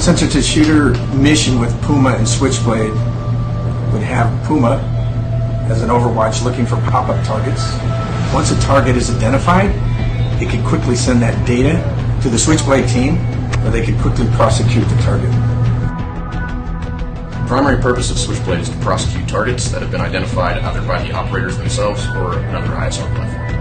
sensor-to-shooter mission with Puma and Switchblade would have Puma as an overwatch looking for pop-up targets. Once a target is identified, it can quickly send that data to the Switchblade team where they can quickly prosecute the target. The primary purpose of Switchblade is to prosecute targets that have been identified either by the operators themselves or another ISR platform.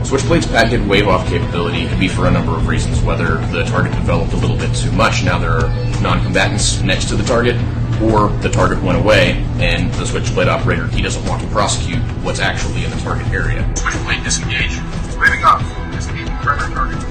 Switchblade's patented wave-off capability can be for a number of reasons, whether the target developed a little bit too much, now there are non-combatants next to the target, or the target went away and the Switchblade operator, he doesn't want to prosecute what's actually in the target area. Switchblade disengage. Waving off. Disengage primary target.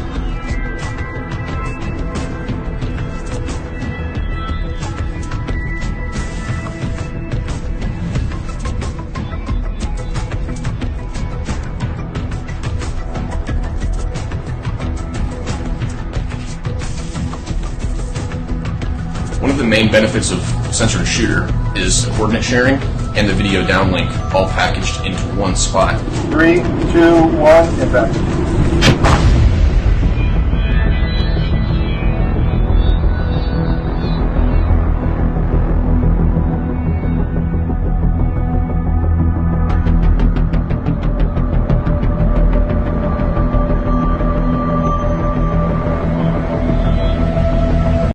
One of the main benefits of sensor-to-shooter is coordinate sharing and the video downlink, all packaged into one spot. 3, 2, 1, impact.